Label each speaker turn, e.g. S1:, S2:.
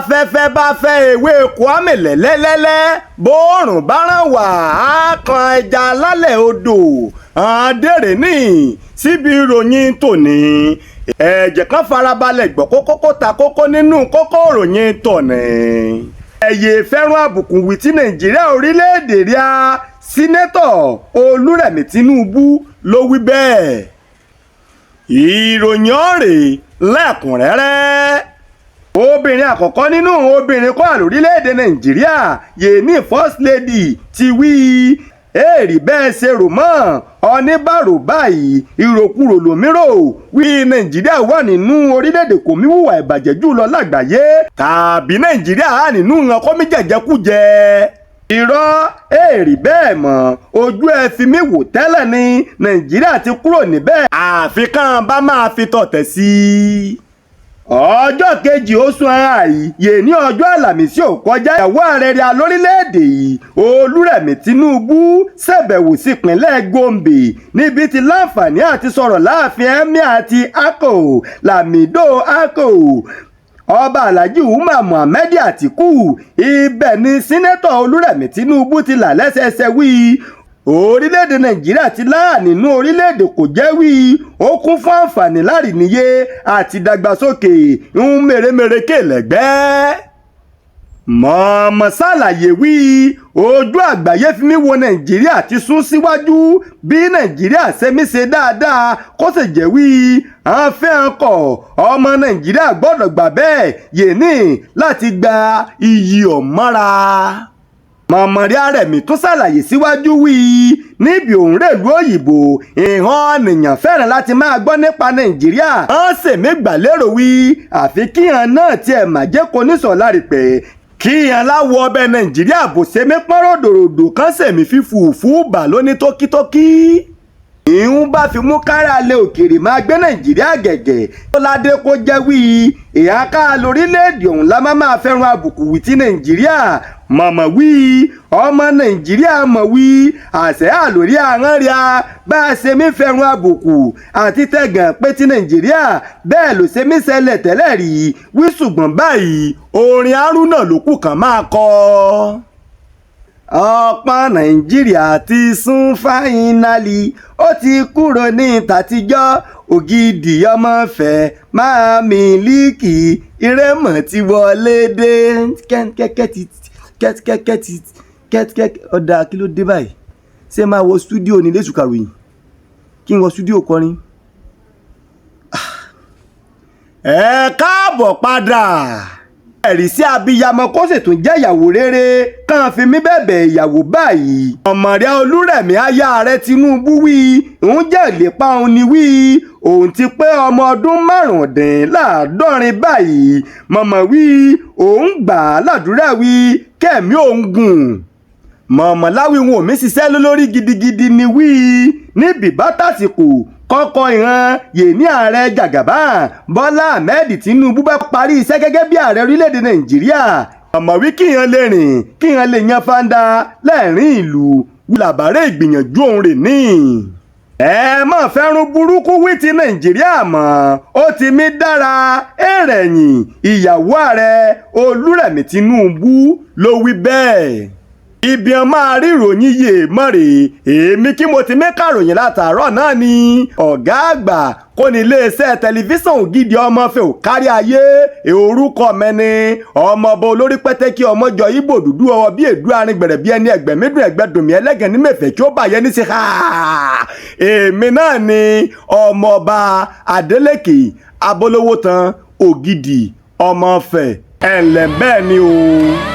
S1: báfẹ́fẹ́ bá fẹ́ ewé Kwame lẹ́lẹ́lẹ́lẹ́ bóòrùn bá ràn wá á kan ẹja lálẹ́ odò àdèrè ní síbi ìròyìn tòní ẹ̀jẹ̀ kan farabalẹ̀ gbọ́ kókó ta kókó nínú kókó ìròyìn tòní. ẹ̀yẹ fẹ́ràn àbùkù wí tí Nàìjíríà orílẹ̀-èdè ríà sínétọ̀ Olúrẹ̀mí Tinubu ló wí bẹ́ẹ̀. ìròyìn ọ̀rẹ́ lẹ́kùnrẹ́rẹ́. obìnrin àkọ́kọ́ nínú obìnrin kọ́ lórílẹ̀‐èdè Nàìjíríà Yẹmí First Lady ti wí èrì bẹ́ẹ̀ ṣe rò mọ́ oníbàárò báyìí ìròkúrò lòmírò wí Nàìjíríà wà nínú orílẹ̀‐èdè kò mí hùwà ìbàjẹ́ jù lọ lágbàáyé tàbí Nàìjíríà hà nínú nǹkan kọ́mí jẹ̀jẹ̀kújẹ irọ́ èrì bẹ́ẹ̀ mọ́ ojú ẹ fi mí wò tẹ́lẹ̀ ní Nàìjíríà ti kúrò níbẹ̀ àfi kàn bá máa fi tọ̀tẹ̀ sí i. ọjọ́ kejì oṣù ààyè yè ní ọjọ́ àlàmísì ò kọjá ìyàwó ààrẹ rẹ̀ lórílẹ̀‐èdè yìí Olúrẹ̀mí Tinubu ṣèbẹ̀wò sí ìpínlẹ̀ Gombe níbi tí láǹfààní àti sọ̀rọ̀ láàfin Emir àti Akko Lamido Akko ọba Alhaji Umar Muhammed Atiku ibẹ̀ ni sínétọ̀ Olúrẹ̀mí Tinubu ti là lẹ́sẹẹsẹ wí orílẹ̀-èdè Nàìjíríà ti láà nínú orílẹ̀-èdè kò jẹ́ wí ó kún fún àǹfààní láríníyé àti ìdàgbàsókè ń mèremère kẹlẹ̀gbẹ́. mọ̀ọ́mọ̀ ṣàlàyé wí ojú àgbáyé fi mí wo Nàìjíríà ti sún síwájú bí Nàìjíríà ṣe mí ṣe dáadáa kó sì jẹ́ wí àǹfẹ́ ọkọ̀ ọmọ Nàìjíríà gbọ́dọ̀ gbà bẹ́ẹ̀ yéní láti gba iyì ọ̀mọ́ra. Mọ̀mọ́rí Arẹ̀mí tó ṣàlàyé síwájú wí níbi òun rèlú òyìnbó ìhàn ènìyàn fẹ́ràn láti máa gbọ́ nípa Nàìjíríà wọ́n sèmí gbàlérò wí àfi kíhàn náà tiẹ̀ mà jẹ́ kó nísọ̀lá rí pé kíhàn láwọ ọbẹ̀ Nàìjíríà bò sèmí pọ́n ròdòròdò kan sèmí fífùfú bà lóní tókítókí ìhun bá fi mú kára lé òkèèrè máa gbé Nàìjíríà gẹ̀gẹ̀ tó ládé kó jẹ́ wí ìhàká lórílẹ̀‐èdè ọ̀hún la máa fẹ́ràn àbùkù wí tí Nàìjíríà mọ̀mọ̀ wí ọmọ Nàìjíríà mọ̀ wí àṣẹ àlórí àrán ríà bá a ṣe mí fẹ́ràn àbùkù àti tẹ̀gàn pé tí Nàìjíríà bẹ́ẹ̀ ló ṣe mí ṣẹlẹ̀ tẹ́lẹ̀ rí wí ṣùgbọ́n báyìí orin Haruna lókù kan máa kọ. ọ̀pọ̀ Nàìjíríà ti sún fáínálì ó ti kúrò ní tàtijọ́ ògidì ọmọ fẹ́ máa mílíkì ìrẹ́mọ̀ ti wọlé dé kẹ́tìkẹ́tì ọ̀dà kí ló dé báyìí ṣé máa wọ stúdíò ní lẹ́sùn kàròyìn kí n wọ stúdíò kọrin. ẹ káàbọ̀ padà ẹ̀rí sí abiyamọ kó sì tún jẹ́ ìyàwó rere kàn fi mí bẹ̀bẹ̀ ìyàwó báyìí. ọmọdé Olúrẹ̀mí aya rẹ̀ Tinubu wí òun jẹ́ ìlépa òun ni wí òun ti pé ọmọ ọdún márùndínláàádọ́rin báyìí mọ̀mọ́ wí òun gbà á ládùúrà wí kẹ́mi òun gùn. mọ̀mọ́ láwí wọn ò mí ṣiṣẹ́ lórí gidigidi ni wí níbi bátàsìkò kọ́kọ́ ìran Yẹmí ààrẹ Jàgàbá Bọ́lá Ahmed Tinubu bá parí iṣẹ́ gẹ́gẹ́ bí ààrẹ orílẹ̀-èdè Nàìjíríà àmọ́ wí kíyan lè rìn kíyan lè yan fanda lẹ́ẹ̀rín ìlú wùlàbàrẹ́ ìgbìyànjú òun rè ní. ẹ má fẹ́ràn burúkú wí ti Nàìjíríà mọ́ ó ti mí dára èrèyìn ìyàwó ààrẹ Olúrẹ̀mí Tinubu ló wí bẹ́ẹ̀. ibi ọmọ rí ìròyìn yìí mọ̀rẹ́ èmi kí mo ti mẹ́ka ròyìn látàárọ̀ náà ni ọ̀gá àgbà kó ní iléeṣẹ́ tẹlifíṣàn Ògidì ọmọfẹ́ ò kárí ayé orúkọ mẹ́ni ọmọọba olórí pẹ́tẹ́kì ọmọjọ Ìgbò dúdú ọwọ́ bí èdú aringbẹ̀rẹ̀ bí ẹni ẹgbẹ̀mídùn ẹgbẹ̀dùnmí ẹlẹ́gàn ní mẹ́fẹ̀ẹ́ kí ó bàyẹ́ ní sí ha èmi náà ni ọmọọba Adélékè Abolówótan Ògidì ọmọfẹ́ ẹ̀ńlẹ̀ bẹ́ẹ̀ ni o.